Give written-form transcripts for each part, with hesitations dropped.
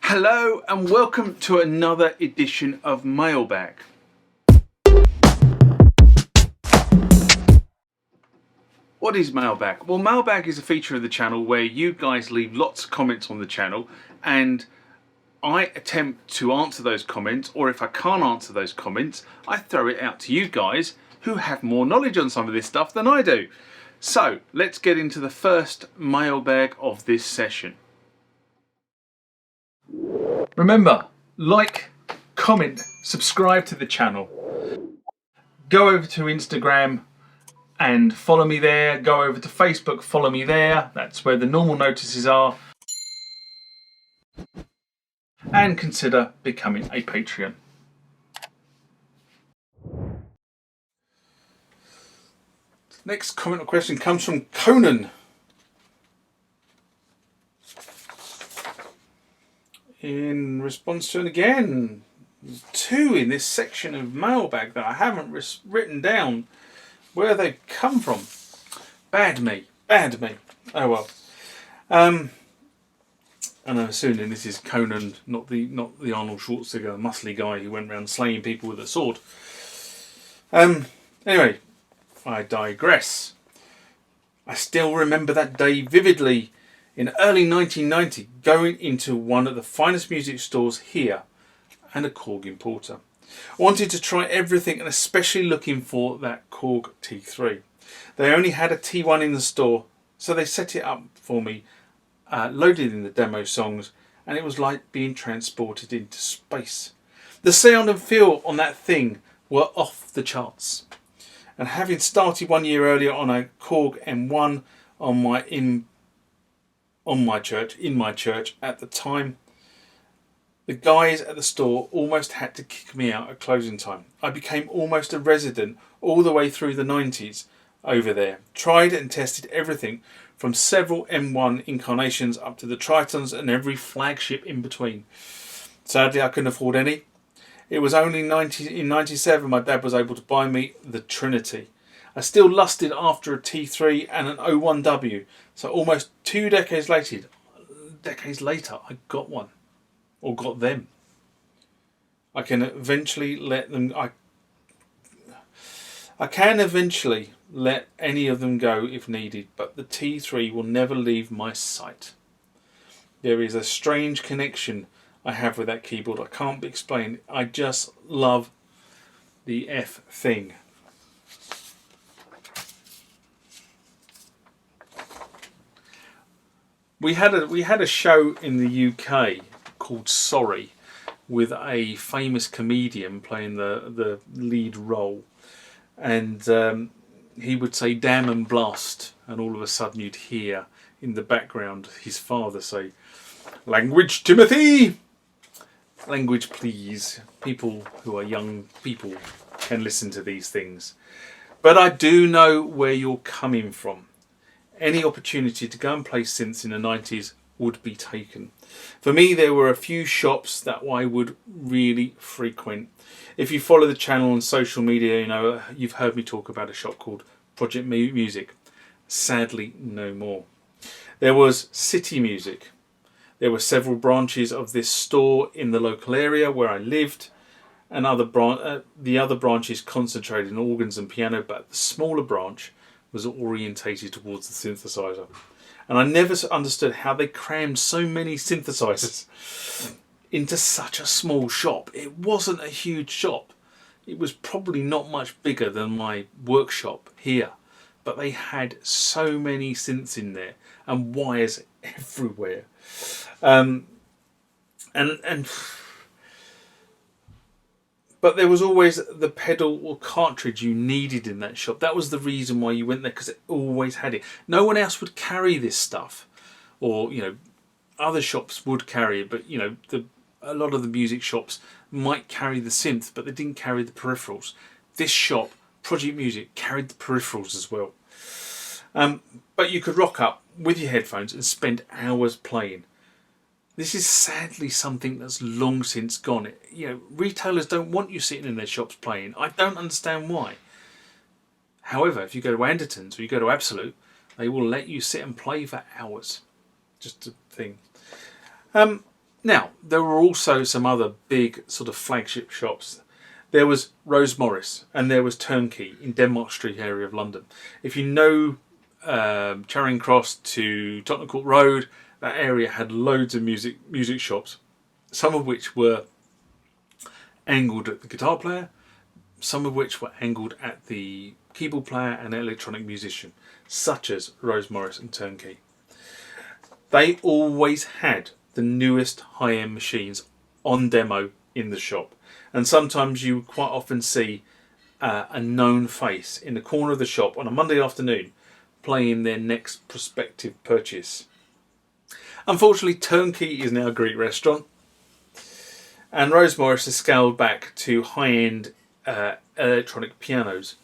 Hello and welcome to another edition of Mailbag. What is Mailbag? Well, Mailbag is a feature of the channel where you guys leave lots of comments on the channel and I attempt to answer those comments, or if I can't answer those comments, I throw it out to you guys who have more knowledge on some of this stuff than I do. So let's get into the first mailbag of this session. Remember, like, comment, subscribe to the channel. Go over to Instagram and follow me there. Go over to Facebook, follow me there. That's where the normal notices are. And consider becoming a Patreon. Next comment or question comes from Conan. In response to, and again, two in this section of Mailbag that I haven't written down where they come from. Bad me. Oh well. And I'm assuming this is Conan, not the Arnold Schwarzenegger muscly guy who went around slaying people with a sword. Anyway, I digress. I still remember that day vividly. In early 1990, going into one of the finest music stores here and a Korg importer. I wanted to try everything and especially looking for that Korg T3. They only had a T1 in the store, so they set it up for me, loaded in the demo songs, and it was like being transported into space. The sound and feel on that thing were off the charts. And having started 1 year earlier on a Korg M1 in my church at the time, the guys at the store almost had to kick me out at closing time. I became almost a resident all the way through the 90s over there. Tried and tested everything from several M1 incarnations up to the Tritons and every flagship in between. Sadly, I couldn't afford any. It was only in 97 my dad was able to buy me the Trinity. I still lusted after a T3 and an 01W, so almost 2 decades later, I got one, or got them. I can eventually let them. I can eventually let any of them go if needed, but the T3 will never leave my sight. There is a strange connection I have with that keyboard. I can't explain. I just love the F thing. We had a show in the UK called Sorry, with a famous comedian playing the lead role, and he would say "damn and blast," and all of a sudden you'd hear in the background his father say, "Language, Timothy! Language, please." People who are young people can listen to these things. But I do know where you're coming from. Any opportunity to go and play synths in the 90s would be taken. For me, there were a few shops that I would really frequent. If you follow the channel on social media, you know you've heard me talk about a shop called Project Music. Sadly, no more. There was City Music. There were several branches of this store in the local area where I lived, and the other branches concentrated in organs and piano, but the smaller branch was orientated towards the synthesizer. And I never understood how they crammed so many synthesizers into such a small shop. It wasn't a huge shop. It was probably not much bigger than my workshop here, but they had so many synths in there and wires everywhere. But there was always the pedal or cartridge you needed in that shop. That was the reason why you went there, because it always had it. No one else would carry this stuff, or other shops would carry it. But a lot of the music shops might carry the synth, but they didn't carry the peripherals. This shop, Project Music, carried the peripherals as well. But you could rock up with your headphones and spend hours playing. This is sadly something that's long since gone. Retailers don't want you sitting in their shops playing. I don't understand why. However, if you go to Anderton's or you go to Absolute, they will let you sit and play for hours. Just a thing. Now, there were also some other big sort of flagship shops. There was Rose Morris and there was Turnkey in Denmark Street area of London. If you know Charing Cross to Tottenham Court Road, that area had loads of music shops, some of which were angled at the guitar player, some of which were angled at the keyboard player and electronic musician, such as Rose Morris and Turnkey. They always had the newest high-end machines on demo in the shop, and sometimes you quite often see a known face in the corner of the shop on a Monday afternoon playing their next prospective purchase. Unfortunately, Turnkey is now a Greek restaurant, and Rose Morris has scaled back to high-end electronic pianos,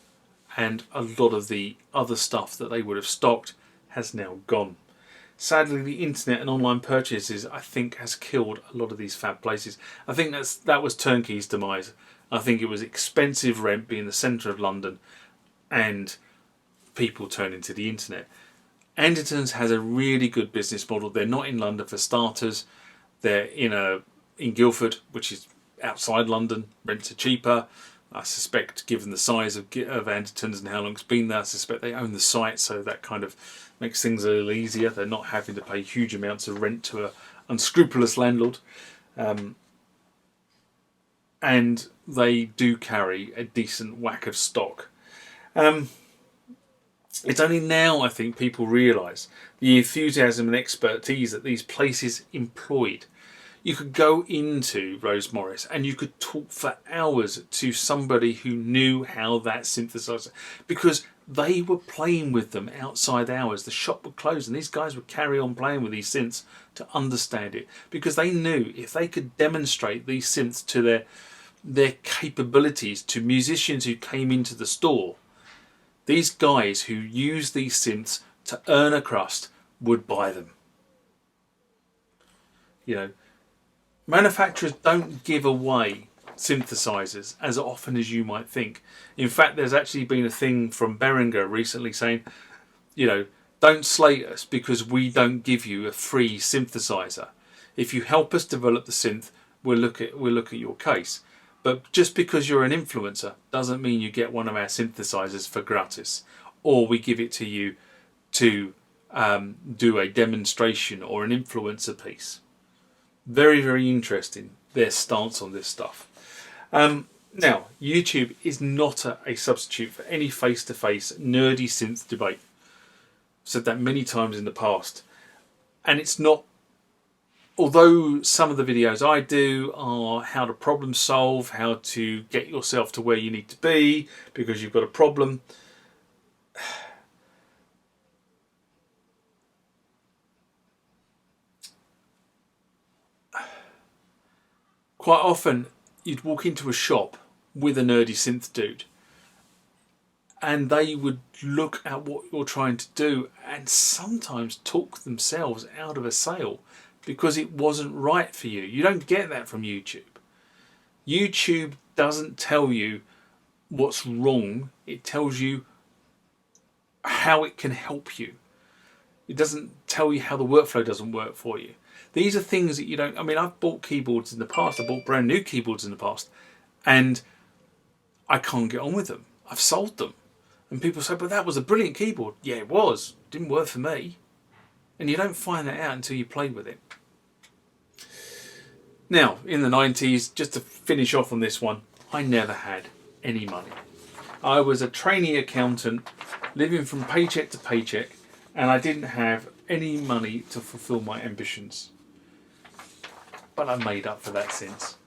and a lot of the other stuff that they would have stocked has now gone. Sadly, the internet and online purchases, I think, has killed a lot of these fab places. I think that was Turnkey's demise. I think it was expensive rent being the centre of London and people turning to the internet. Anderton's has a really good business model. They're not in London for starters. They're in Guildford, which is outside London. Rents are cheaper. I suspect, given the size of Anderton's and how long it's been there, I suspect they own the site, so that kind of makes things a little easier. They're not having to pay huge amounts of rent to an unscrupulous landlord. And they do carry a decent whack of stock. It's only now, I think, people realise the enthusiasm and expertise that these places employed. You could go into Rose Morris and you could talk for hours to somebody who knew how that synthesizer, because they were playing with them outside hours. The shop would close and these guys would carry on playing with these synths to understand it, because they knew if they could demonstrate these synths to their capabilities to musicians who came into the store, these guys who used these synths to earn a crust would buy them. You know, manufacturers don't give away synthesizers as often as you might think. In fact, there's actually been a thing from Behringer recently saying, you know, don't slate us because we don't give you a free synthesizer. If you help us develop the synth, we'll look at your case. But just because you're an influencer doesn't mean you get one of our synthesizers for gratis, or we give it to you to do a demonstration or an influencer piece. Very, very interesting, their stance on this stuff. Now, YouTube is not a substitute for any face-to-face nerdy synth debate. I've said that many times in the past. And it's not, although some of the videos I do are how to problem solve, how to get yourself to where you need to be because you've got a problem. Quite often you'd walk into a shop with a nerdy synth dude and they would look at what you're trying to do and sometimes talk themselves out of a sale because it wasn't right for you. You don't get that from YouTube. YouTube doesn't tell you what's wrong. It tells you how it can help you. It doesn't tell you how the workflow doesn't work for you. These are things that you don't... I mean, I've bought keyboards in the past. I bought brand new keyboards in the past. And I can't get on with them. I've sold them. And people say, but that was a brilliant keyboard. Yeah, it was. Didn't work for me. And you don't find that out until you play with it. Now, in the 90s, just to finish off on this one, I never had any money. I was a trainee accountant, living from paycheck to paycheck, and I didn't have any money to fulfill my ambitions. But I made up for that since.